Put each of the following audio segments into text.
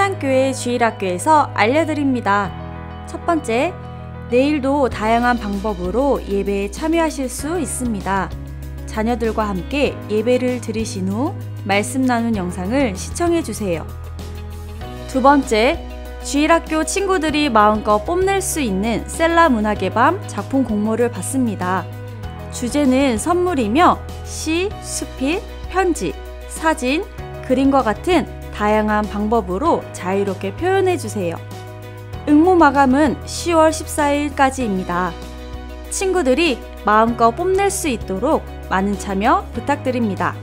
신앙교회 주일학교에서 알려드립니다. 첫 번째, 내일도 다양한 방법으로 예배에 참여하실 수 있습니다. 자녀들과 함께 예배를 들으신 후 말씀 나눈 영상을 시청해 주세요. 두 번째, 주일학교 친구들이 마음껏 뽐낼 수 있는 셀라 문학의 밤 작품 공모를 받습니다. 주제는 선물이며 시, 수필, 편지, 사진, 그림과 같은 다양한 방법으로 자유롭게 표현해 주세요. 응모 마감은 10월 14일까지입니다. 친구들이 마음껏 뽐낼 수 있도록 많은 참여 부탁드립니다.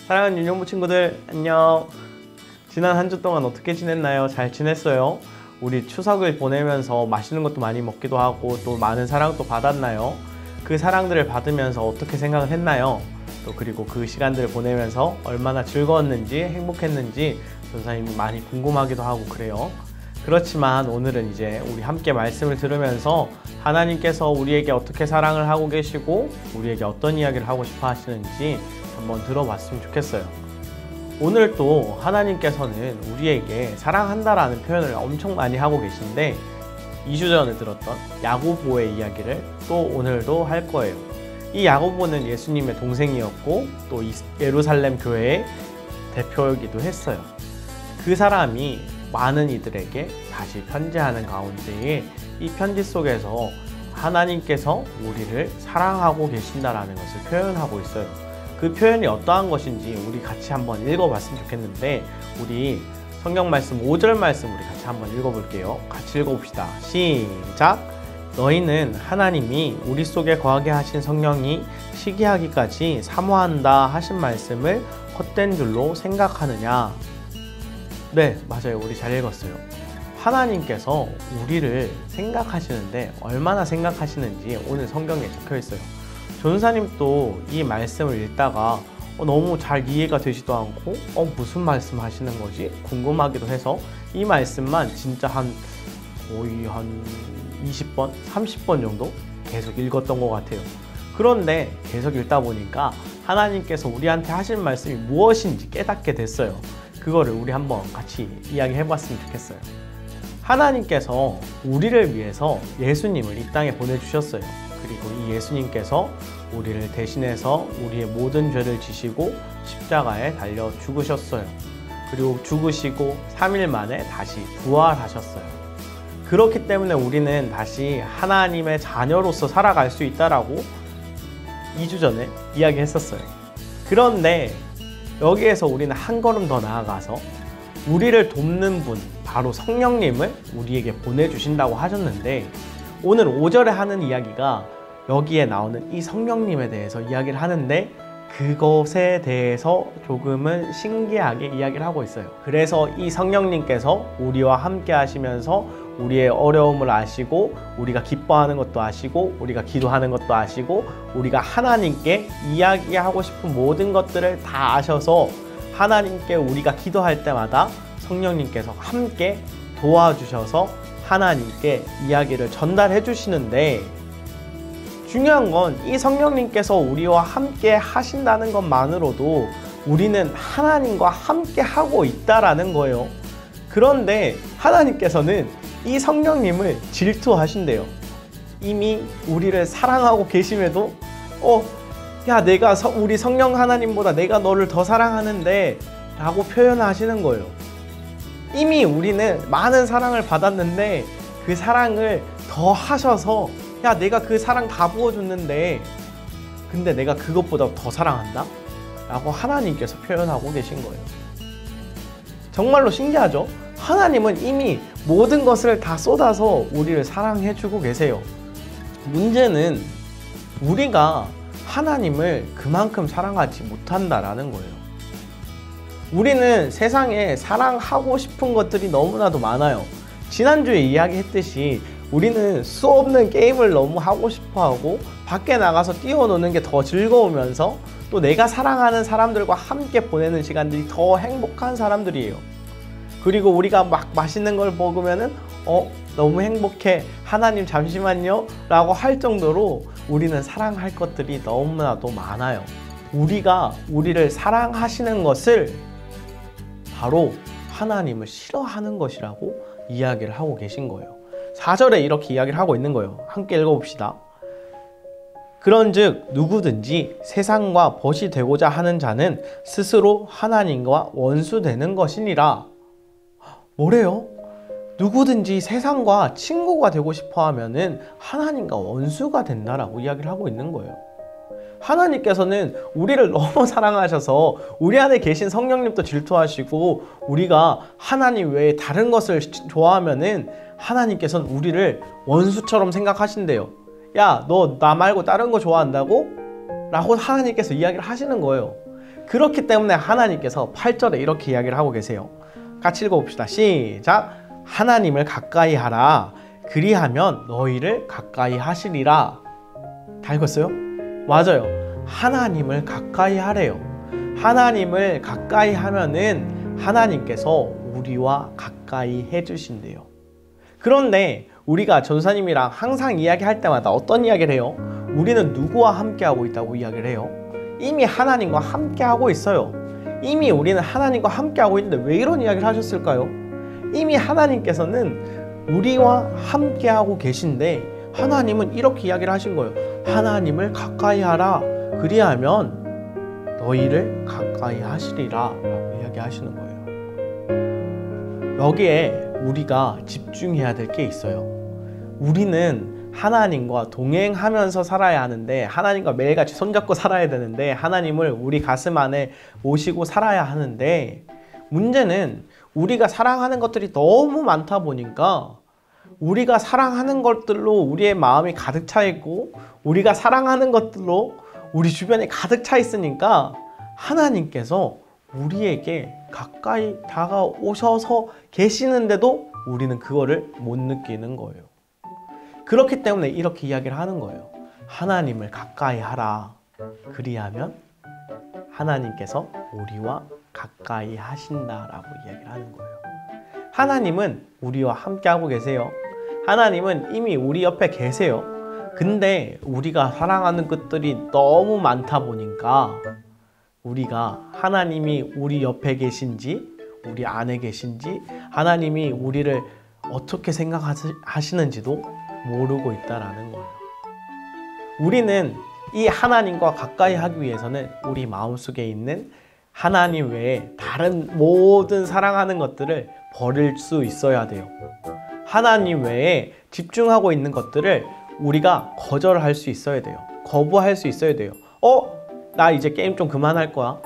사랑하는 윤용부 친구들, 안녕. 지난 한 주 동안 어떻게 지냈나요? 잘 지냈어요? 우리 추석을 보내면서 맛있는 것도 많이 먹기도 하고 또 많은 사랑도 받았나요? 그 사랑들을 받으면서 어떻게 생각을 했나요? 또 그리고 그 시간들을 보내면서 얼마나 즐거웠는지 행복했는지 전사님이 많이 궁금하기도 하고 그래요. 그렇지만 오늘은 이제 우리 함께 말씀을 들으면서 하나님께서 우리에게 어떻게 사랑을 하고 계시고 우리에게 어떤 이야기를 하고 싶어 하시는지 한번 들어봤으면 좋겠어요. 오늘 또 하나님께서는 우리에게 사랑한다라는 표현을 엄청 많이 하고 계신데 2주 전에 들었던 야고보의 이야기를 또 오늘도 할 거예요. 이 야고보는 예수님의 동생이었고 또 예루살렘 교회의 대표이기도 했어요. 그 사람이 많은 이들에게 다시 편지하는 가운데에 이 편지 속에서 하나님께서 우리를 사랑하고 계신다라는 것을 표현하고 있어요. 그 표현이 어떠한 것인지 우리 같이 한번 읽어봤으면 좋겠는데 우리 성경 말씀 5절 말씀 우리 같이 한번 읽어볼게요. 같이 읽어봅시다. 시작! 너희는 하나님이 우리 속에 거하게 하신 성령이 시기하기까지 사모한다 하신 말씀을 헛된 줄로 생각하느냐? 네, 맞아요. 우리 잘 읽었어요. 하나님께서 우리를 생각하시는데 얼마나 생각하시는지 오늘 성경에 적혀 있어요. 전사님도 이 말씀을 읽다가 너무 잘 이해가 되지도 않고 무슨 말씀 하시는 거지? 궁금하기도 해서 이 말씀만 진짜 거의 한 20번, 30번 정도 계속 읽었던 것 같아요. 그런데 계속 읽다 보니까 하나님께서 우리한테 하신 말씀이 무엇인지 깨닫게 됐어요. 그거를 우리 한번 같이 이야기해 봤으면 좋겠어요. 하나님께서 우리를 위해서 예수님을 이 땅에 보내주셨어요. 그리고 이 예수님께서 우리를 대신해서 우리의 모든 죄를 지시고 십자가에 달려 죽으셨어요. 그리고 죽으시고 3일 만에 다시 부활하셨어요. 그렇기 때문에 우리는 다시 하나님의 자녀로서 살아갈 수 있다라고 2주 전에 이야기했었어요. 그런데 여기에서 우리는 한 걸음 더 나아가서 우리를 돕는 분, 바로 성령님을 우리에게 보내주신다고 하셨는데 오늘 5절에 하는 이야기가 여기에 나오는 이 성령님에 대해서 이야기를 하는데 그것에 대해서 조금은 신기하게 이야기를 하고 있어요. 그래서 이 성령님께서 우리와 함께 하시면서 우리의 어려움을 아시고 우리가 기뻐하는 것도 아시고 우리가 기도하는 것도 아시고 우리가 하나님께 이야기하고 싶은 모든 것들을 다 아셔서 하나님께 우리가 기도할 때마다 성령님께서 함께 도와주셔서 하나님께 이야기를 전달해 주시는데 중요한 건 이 성령님께서 우리와 함께 하신다는 것만으로도 우리는 하나님과 함께 하고 있다라는 거예요. 그런데 하나님께서는 이 성령님을 질투하신대요. 이미 우리를 사랑하고 계심에도 야 내가 우리 성령 하나님보다 내가 너를 더 사랑하는데 라고 표현하시는 거예요. 이미 우리는 많은 사랑을 받았는데 그 사랑을 더 하셔서 야 내가 그 사랑 다 부어줬는데 근데 내가 그것보다 더 사랑한다? 라고 하나님께서 표현하고 계신 거예요. 정말로 신기하죠? 하나님은 이미 모든 것을 다 쏟아서 우리를 사랑해주고 계세요. 문제는 우리가 하나님을 그만큼 사랑하지 못한다라는 거예요. 우리는 세상에 사랑하고 싶은 것들이 너무나도 많아요. 지난주에 이야기했듯이 우리는 수없는 게임을 너무 하고 싶어하고 밖에 나가서 뛰어노는 게 더 즐거우면서 또 내가 사랑하는 사람들과 함께 보내는 시간들이 더 행복한 사람들이에요. 그리고 우리가 막 맛있는 걸 먹으면은 너무 행복해 하나님 잠시만요 라고 할 정도로 우리는 사랑할 것들이 너무나도 많아요. 우리가 우리를 사랑하시는 것을 바로 하나님을 싫어하는 것이라고 이야기를 하고 계신 거예요. 4절에 이렇게 이야기를 하고 있는 거예요. 함께 읽어봅시다. 그런즉 누구든지 세상과 벗이 되고자 하는 자는 스스로 하나님과 원수되는 것이니라. 뭐래요? 누구든지 세상과 친구가 되고 싶어 하면은 하나님과 원수가 된다라고 이야기를 하고 있는 거예요. 하나님께서는 우리를 너무 사랑하셔서 우리 안에 계신 성령님도 질투하시고 우리가 하나님 외에 다른 것을 좋아하면은 하나님께서는 우리를 원수처럼 생각하신대요. 야, 너 나 말고 다른 거 좋아한다고? 라고 하나님께서 이야기를 하시는 거예요. 그렇기 때문에 하나님께서 8절에 이렇게 이야기를 하고 계세요. 같이 읽어봅시다. 시작! 하나님을 가까이 하라. 그리하면 너희를 가까이 하시리라. 다 읽었어요? 맞아요. 하나님을 가까이 하래요. 하나님을 가까이 하면은 하나님께서 우리와 가까이 해주신대요. 그런데 우리가 전사님이랑 항상 이야기할 때마다 어떤 이야기를 해요? 우리는 누구와 함께하고 있다고 이야기를 해요? 이미 하나님과 함께하고 있어요. 이미 우리는 하나님과 함께하고 있는데 왜 이런 이야기를 하셨을까요? 이미 하나님께서는 우리와 함께하고 계신데 하나님은 이렇게 이야기를 하신 거예요. 하나님을 가까이 하라. 그리하면 너희를 가까이 하시리라 라고 이야기하시는 거예요. 여기에 우리가 집중해야 될 게 있어요. 우리는 하나님과 동행하면서 살아야 하는데 하나님과 매일같이 손잡고 살아야 되는데 하나님을 우리 가슴 안에 모시고 살아야 하는데 문제는 우리가 사랑하는 것들이 너무 많다 보니까 우리가 사랑하는 것들로 우리의 마음이 가득 차 있고 우리가 사랑하는 것들로 우리 주변에 가득 차 있으니까 하나님께서 우리에게 가까이 다가오셔서 계시는데도 우리는 그거를 못 느끼는 거예요. 그렇기 때문에 이렇게 이야기를 하는 거예요. 하나님을 가까이 하라. 그리하면 하나님께서 우리와 가까이 하신다라고 이야기를 하는 거예요. 하나님은 우리와 함께 하고 계세요. 하나님은 이미 우리 옆에 계세요. 근데 우리가 사랑하는 것들이 너무 많다 보니까 우리가 하나님이 우리 옆에 계신지 우리 안에 계신지 하나님이 우리를 어떻게 생각하시는지도 모르고 있다라는 거예요. 우리는 이 하나님과 가까이 하기 위해서는 우리 마음속에 있는 하나님 외에 다른 모든 사랑하는 것들을 버릴 수 있어야 돼요. 하나님 외에 집중하고 있는 것들을 우리가 거절할 수 있어야 돼요. 거부할 수 있어야 돼요. 나 이제 게임 좀 그만할 거야.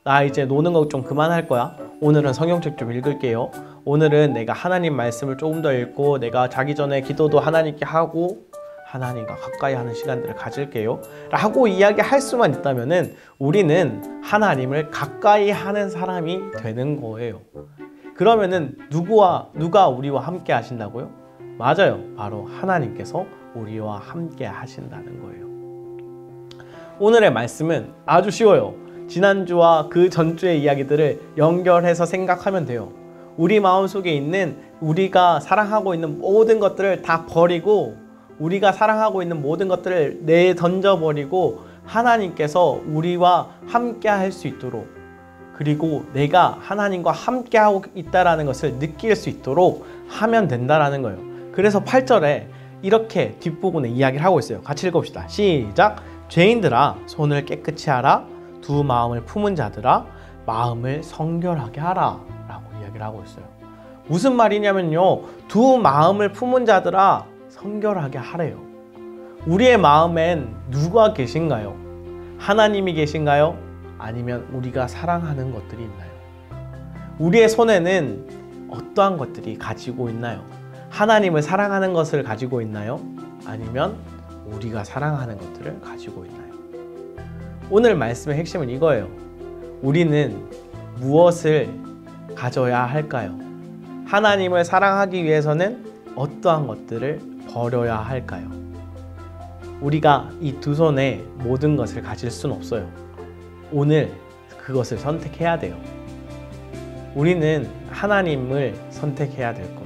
나 이제 노는 거 좀 그만할 거야. 오늘은 성경책 좀 읽을게요. 오늘은 내가 하나님 말씀을 조금 더 읽고 내가 자기 전에 기도도 하나님께 하고 하나님과 가까이 하는 시간들을 가질게요 라고 이야기할 수만 있다면은 우리는 하나님을 가까이 하는 사람이 되는 거예요. 그러면은 누가 우리와 함께 하신다고요? 맞아요. 바로 하나님께서 우리와 함께 하신다는 거예요. 오늘의 말씀은 아주 쉬워요. 지난주와 그 전주의 이야기들을 연결해서 생각하면 돼요. 우리 마음속에 있는 우리가 사랑하고 있는 모든 것들을 다 버리고 우리가 사랑하고 있는 모든 것들을 내던져버리고 하나님께서 우리와 함께 할 수 있도록 그리고 내가 하나님과 함께 하고 있다는 것을 느낄 수 있도록 하면 된다는 거예요. 그래서 8절에 이렇게 뒷부분에 이야기를 하고 있어요. 같이 읽어봅시다. 시작! 죄인들아 손을 깨끗이 하라. 두 마음을 품은 자들아 마음을 성결하게 하라 라고 이야기를 하고 있어요. 무슨 말이냐면요, 두 마음을 품은 자들아 성결하게 하래요. 우리의 마음엔 누가 계신가요? 하나님이 계신가요? 아니면 우리가 사랑하는 것들이 있나요? 우리의 손에는 어떠한 것들이 가지고 있나요? 하나님을 사랑하는 것을 가지고 있나요? 아니면 우리가 사랑하는 것들을 가지고 있나요? 오늘 말씀의 핵심은 이거예요. 우리는 무엇을 가져야 할까요? 하나님을 사랑하기 위해서는 어떠한 것들을 버려야 할까요? 우리가 이 두 손에 모든 것을 가질 수는 없어요. 오늘 그것을 선택해야 돼요. 우리는 하나님을 선택해야 될 거예요.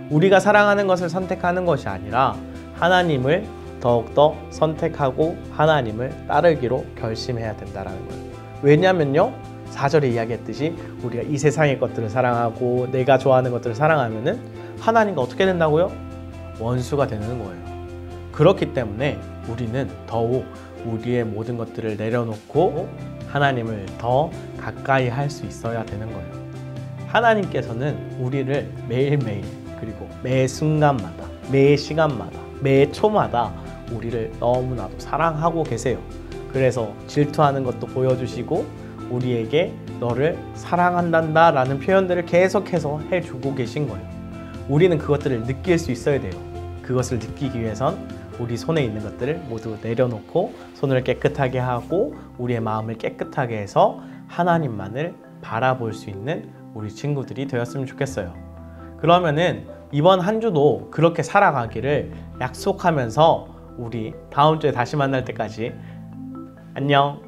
우리가 사랑하는 것을 선택하는 것이 아니라 하나님을 더욱더 선택하고 하나님을 따르기로 결심해야 된다는 거예요. 왜냐면요, 4절에 이야기했듯이 우리가 이 세상의 것들을 사랑하고 내가 좋아하는 것들을 사랑하면은 하나님과 어떻게 된다고요? 원수가 되는 거예요. 그렇기 때문에 우리는 더욱 우리의 모든 것들을 내려놓고 하나님을 더 가까이 할 수 있어야 되는 거예요. 하나님께서는 우리를 매일매일 그리고 매 순간마다 매 시간마다 매 초마다 우리를 너무나도 사랑하고 계세요. 그래서 질투하는 것도 보여주시고 우리에게 너를 사랑한단다 라는 표현들을 계속해서 해주고 계신 거예요. 우리는 그것들을 느낄 수 있어야 돼요. 그것을 느끼기 위해선 우리 손에 있는 것들을 모두 내려놓고 손을 깨끗하게 하고 우리의 마음을 깨끗하게 해서 하나님만을 바라볼 수 있는 우리 친구들이 되었으면 좋겠어요. 그러면은 이번 한 주도 그렇게 살아가기를 약속하면서 우리 다음 주에 다시 만날 때까지 안녕.